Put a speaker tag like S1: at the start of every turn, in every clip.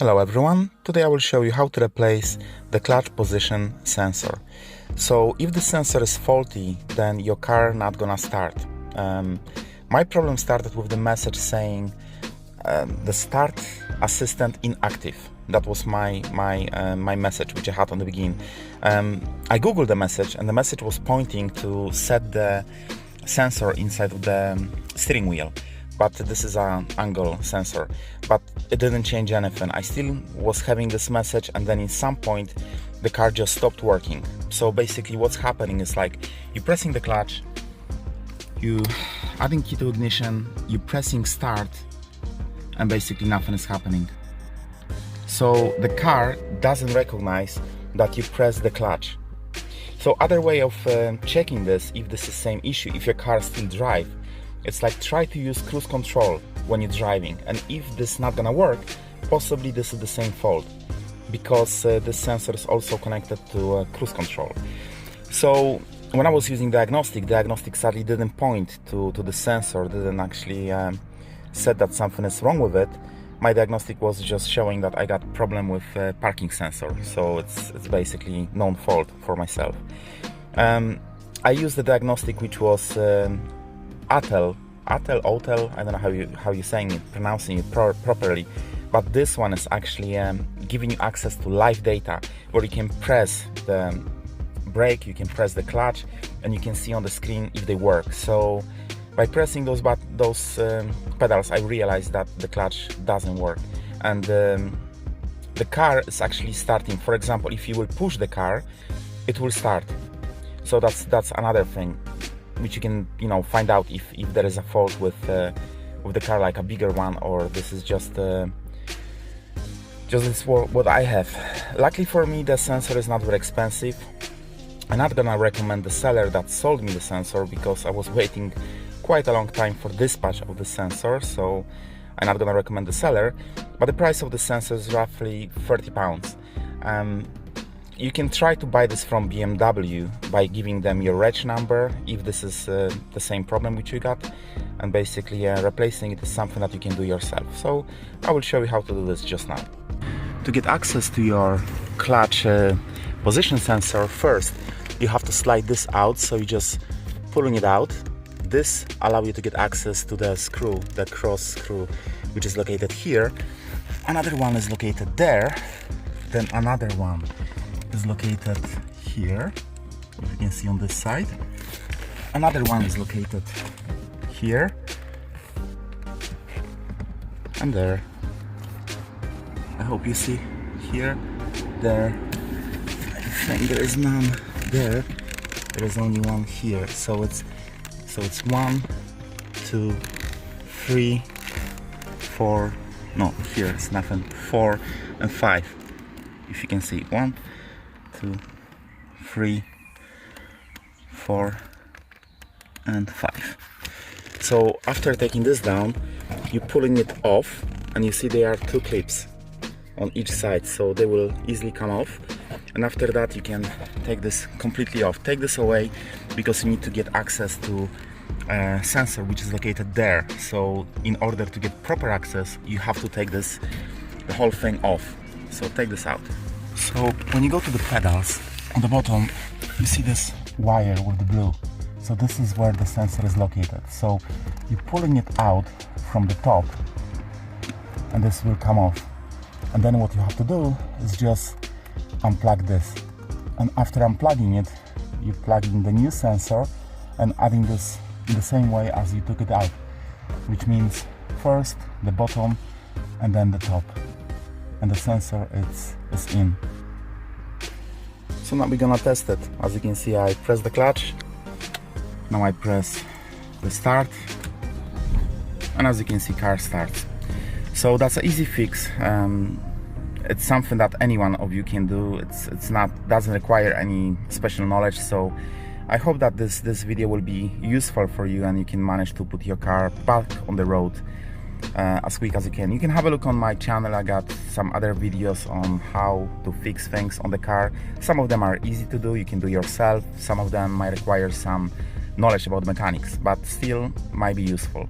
S1: Hello everyone, today I will show you how to replace the clutch position sensor. So if the sensor is faulty, then your car not gonna start. My problem started with the message saying the start assistant inactive. That was my message which I had on the beginning. I googled the message and the message was pointing to set the sensor inside of the steering wheel. But this is an angle sensor, but it didn't change anything. I still was having this message, and then in some point the car just stopped working. So basically what's happening is like you pressing the clutch, you adding key to ignition, you pressing start, and basically nothing is happening. So the car doesn't recognize that you press the clutch. So other way of checking this, if this is the same issue, if your car still drive, it's like try to use cruise control when you're driving, and if this is not gonna work, possibly this is the same fault, because this sensor is also connected to cruise control. So when I was using diagnostic sadly didn't point to the sensor, didn't actually said that something is wrong with it. My diagnostic was just showing that I got problem with parking sensor, so it's basically known fault for myself. I used the diagnostic which was Otel, I don't know how you saying it, pronouncing it properly, but this one is actually giving you access to live data where you can press the brake, you can press the clutch, and you can see on the screen if they work. So by pressing those pedals, I realized that the clutch doesn't work, and the car is actually starting. For example, if you will push the car, it will start. So that's another thing which you can find out if there is a fault with the car, like a bigger one, or this is just this what I have. Luckily for me, the sensor is not very expensive. I'm not gonna recommend the seller that sold me the sensor, because I was waiting quite a long time for dispatch of the sensor, so I'm not gonna recommend the seller. But the price of the sensor is roughly £30. You can try to buy this from BMW by giving them your reg number if this is the same problem which you got, and basically replacing it is something that you can do yourself. So I will show you how to do this just now. To get access to your clutch position sensor, first you have to slide this out, so you just pulling it out. This allows you to get access to the screw, the cross screw, which is located here. Another one is located there, then another one is located here, if you can see on this side. Another one is located here and there. I hope you see here, there. I think there is none there. There is only one here. So it's 1, 2, 3, 4. No, here it's nothing. 4 and 5. If you can see 1, 2, 3, 4 and 5. So after taking this down, you're pulling it off, and you see there are 2 clips on each side, so they will easily come off. And after that you can take this completely off. Take this away, because you need to get access to a sensor which is located there. So in order to get proper access, you have to take the whole thing off. So take this out. So when you go to the pedals, on the bottom you see this wire with the blue. So this is where the sensor is located. So you're pulling it out from the top, and this will come off. And then what you have to do is just unplug this. And after unplugging it, you plug in the new sensor and adding this in the same way as you took it out, which means first the bottom and then the top, and the sensor is in. So now we're gonna test it. As you can see, I press the clutch, now I press the start, and as you can see, car starts. So that's an easy fix. It's something that any one of you can do. Doesn't require any special knowledge. So I hope that this video will be useful for you, and you can manage to put your car back on the road as quick as you can. You can have a look on my channel. I got some other videos on how to fix things on the car. Some of them are easy to do, you can do yourself. Some of them might require some knowledge about mechanics, but still might be useful.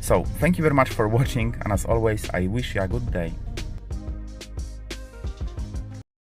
S1: So thank you very much for watching, and as always, I wish you a good day.